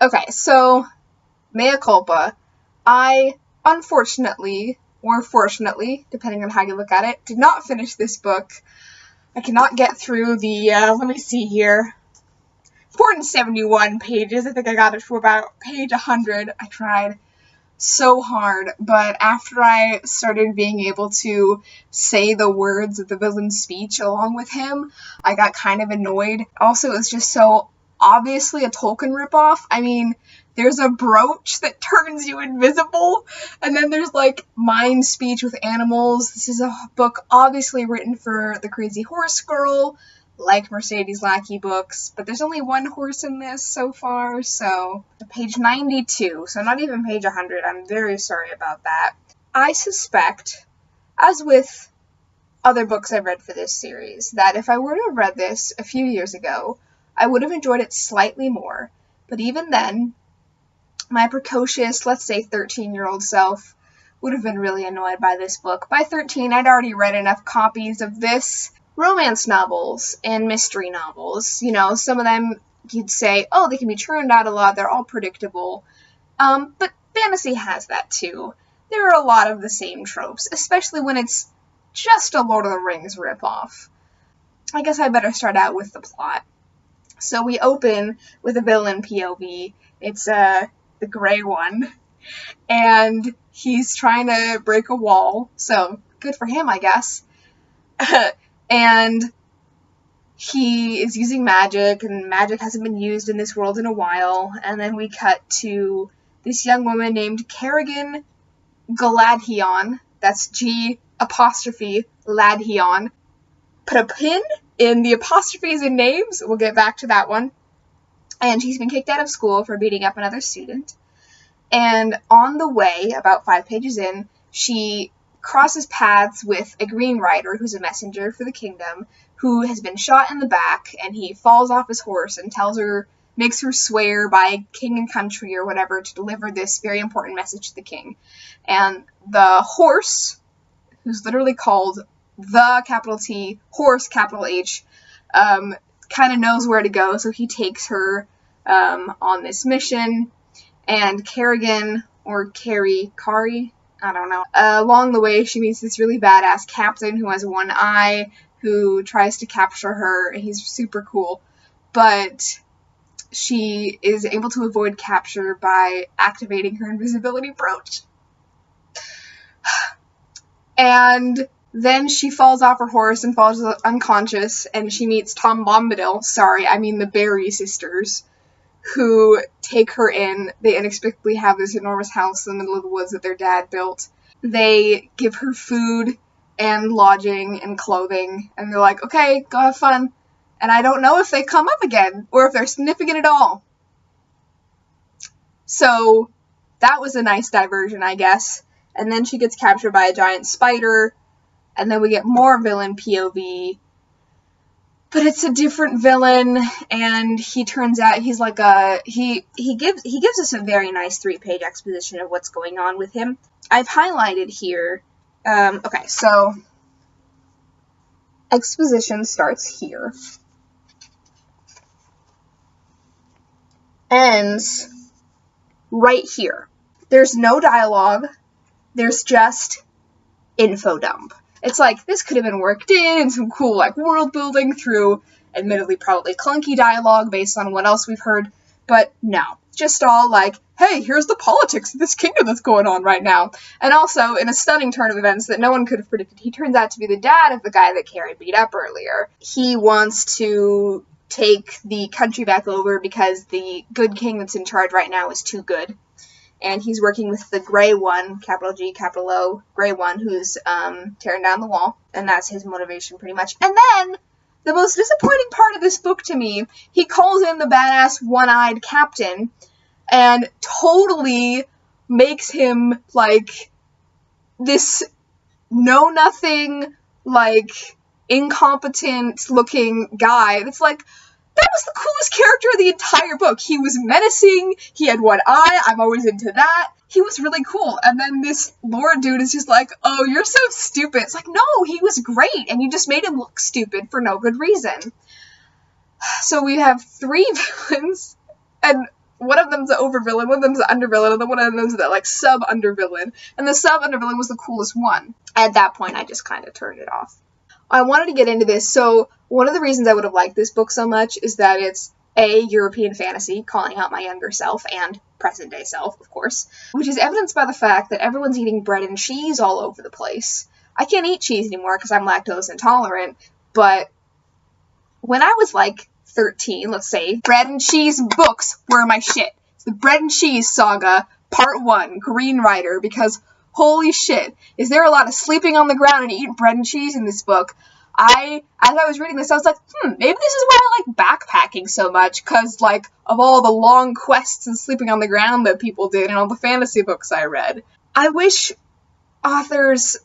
Okay, so, mea culpa. I, unfortunately, or fortunately, depending on how you look at it, did not finish this book. I cannot get through the, let me see here, 471 pages. I think I got it to about page 100. I tried so hard, but after I started being able to say the words of the villain's speech along with him, I got kind of annoyed. Also, it's just so obviously a Tolkien ripoff. I mean, there's a brooch that turns you invisible, and then there's, like, mind speech with animals. This is a book obviously written for the Crazy Horse Girl, like Mercedes Lackey books, but there's only one horse in this so far, so page 92, so not even page 100. I'm very sorry about that. I suspect, as with other books I've read for this series, that if I were to have read this a few years ago, I would have enjoyed it slightly more, but even then, my precocious, let's say 13-year-old self would have been really annoyed by this book. By 13, I'd already read enough copies of this, romance novels and mystery novels. You know, some of them you'd say, oh, they can be churned out a lot, they're all predictable. But fantasy has that too. There are a lot of the same tropes, especially when it's just a Lord of the Rings ripoff. I guess I better start out with the plot. So we open with a villain POV. It's the gray one. And he's trying to break a wall, so good for him, I guess. And he is using magic, and magic hasn't been used in this world in a while, and then we cut to this young woman named Kerrigan Galadhion, that's G''Ladhion. Put a pin in the apostrophes in names, we'll get back to that one. And she's been kicked out of school for beating up another student, and on the way, about 5 pages in, she crosses paths with a green rider who's a messenger for the kingdom, who has been shot in the back, and he falls off his horse and makes her swear by king and country or whatever to deliver this very important message to the king. And the horse, who's literally called the capital T, horse, capital H, kind of knows where to go, so he takes her on this mission, and Kerrigan, or Kari, I don't know. Along the way, she meets this really badass captain who has one eye, who tries to capture her, and he's super cool. But she is able to avoid capture by activating her invisibility brooch. And then she falls off her horse and falls unconscious, and she meets Tom Bombadil, the Barry sisters, who take her in. They inexplicably have this enormous house in the middle of the woods that their dad built. They give her food and lodging and clothing, and they're like, okay, go have fun. And I don't know if they come up again, or if they're significant at all. So, that was a nice diversion, I guess. And then she gets captured by a giant spider, and then we get more villain POV. But it's a different villain, and he turns out he's like he gives us a very nice 3-page exposition of what's going on with him. I've highlighted here, okay, so exposition starts here, ends right here. There's no dialogue, there's just info dump. It's like, this could have been worked in and some cool, like, world building through, admittedly, probably clunky dialogue based on what else we've heard, but no. Just all like, hey, here's the politics of this kingdom that's going on right now. And also, in a stunning turn of events that no one could have predicted, he turns out to be the dad of the guy that Carrie beat up earlier. He wants to take the country back over because the good king that's in charge right now is too good. And he's working with the Grey One, capital G, capital O, Grey One, who's tearing down the wall. And that's his motivation, pretty much. And then, the most disappointing part of this book to me, he calls in the badass one-eyed captain and totally makes him, like, this know-nothing, like, incompetent-looking guy. And it's like, that was the coolest character of the entire book. He was menacing, he had one eye, I'm always into that. He was really cool. And then this Lord dude is just like, oh, you're so stupid. It's like, no, he was great, and you just made him look stupid for no good reason. So we have 3 villains, and one of them's the overvillain, one of them's the undervillain, and then one of them's the, like, sub-undervillain. And the sub-undervillain was the coolest one. At that point, I just kind of turned it off. I wanted to get into this, so one of the reasons I would have liked this book so much is that it's a European fantasy, calling out my younger self, and present-day self, of course, which is evidenced by the fact that everyone's eating bread and cheese all over the place. I can't eat cheese anymore because I'm lactose intolerant, but when I was, like, 13, let's say, bread and cheese books were my shit. It's the Bread and Cheese Saga, Part 1, Green Rider, because holy shit, is there a lot of sleeping on the ground and eating bread and cheese in this book? As I was reading this, I was like, maybe this is why I like backpacking so much, because, like, of all the long quests and sleeping on the ground that people did in all the fantasy books I read. I wish authors,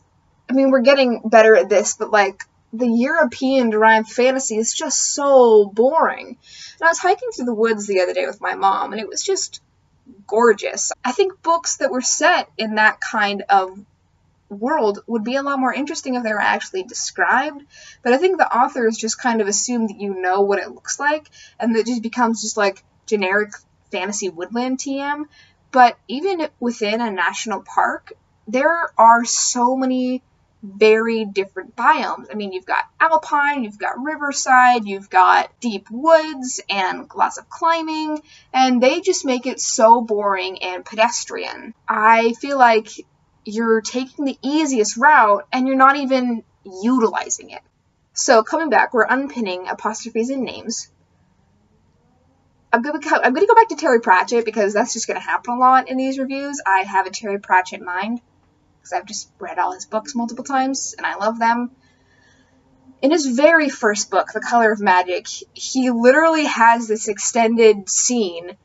I mean, we're getting better at this, but, like, the European-derived fantasy is just so boring. And I was hiking through the woods the other day with my mom, and it was just gorgeous. I think books that were set in that kind of world would be a lot more interesting if they were actually described, but I think the authors just kind of assume that you know what it looks like, and that it just becomes just like generic fantasy woodland TM. But even within a national park, there are so many very different biomes. I mean, you've got alpine, you've got riverside, you've got deep woods, and lots of climbing, and they just make it so boring and pedestrian. I feel like you're taking the easiest route, and you're not even utilizing it. So, coming back, we're unpinning apostrophes and names. I'm gonna go back to Terry Pratchett, because that's just gonna happen a lot in these reviews. I have a Terry Pratchett mind, because I've just read all his books multiple times, and I love them. In his very first book, The Color of Magic, he literally has this extended scene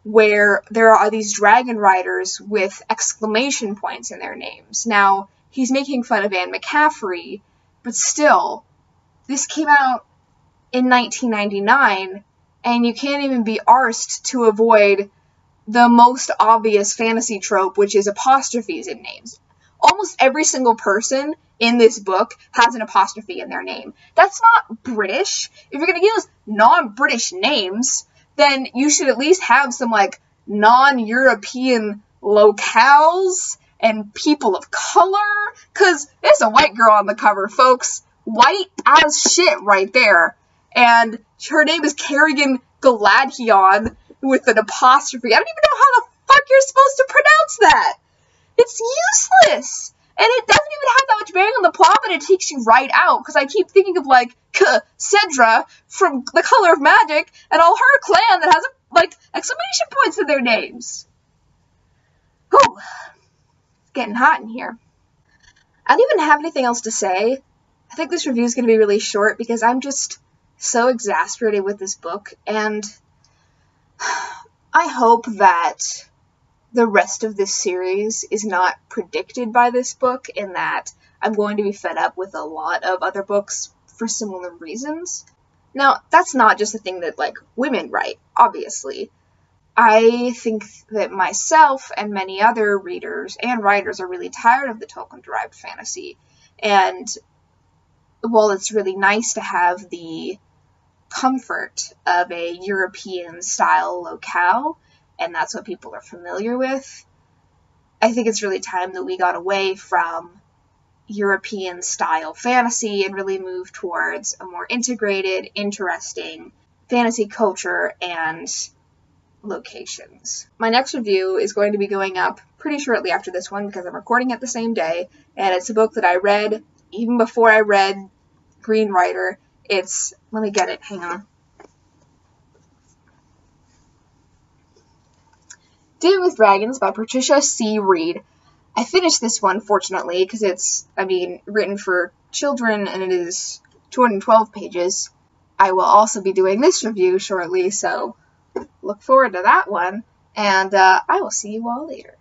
where there are these dragon riders with exclamation points in their names. Now, he's making fun of Anne McCaffrey, but still, this came out in 1999, and you can't even be arsed to avoid the most obvious fantasy trope, which is apostrophes in names. Almost every single person in this book has an apostrophe in their name. That's not British. If you're going to use non-British names, then you should at least have some, like, non-European locales and people of color, because there's a white girl on the cover, folks. White as shit right there. And her name is Kerrigan Galadhion with an apostrophe. I don't even know how the fuck you're supposed to pronounce that. It's useless. And it doesn't even have that much bearing on the plot, but it takes you right out, because I keep thinking of, like, Cedra from The Color of Magic and all her clan that has, like, exclamation points in their names. Whew. It's getting hot in here. I don't even have anything else to say. I think this review is going to be really short, because I'm just so exasperated with this book, and I hope that the rest of this series is not predicted by this book, in that I'm going to be fed up with a lot of other books for similar reasons. Now, that's not just a thing that, like, women write, obviously. I think that myself and many other readers and writers are really tired of the Tolkien-derived fantasy, and while it's really nice to have the comfort of a European-style locale, and that's what people are familiar with, I think it's really time that we got away from European-style fantasy and really moved towards a more integrated, interesting fantasy culture and locations. My next review is going to be going up pretty shortly after this one, because I'm recording it the same day, and it's a book that I read even before I read Green Rider. It's, let me get it, hang on. Dating with Dragons by Patricia C. Reed. I finished this one, fortunately, because it's, written for children, and it is 212 pages. I will also be doing this review shortly, so look forward to that one, and I will see you all later.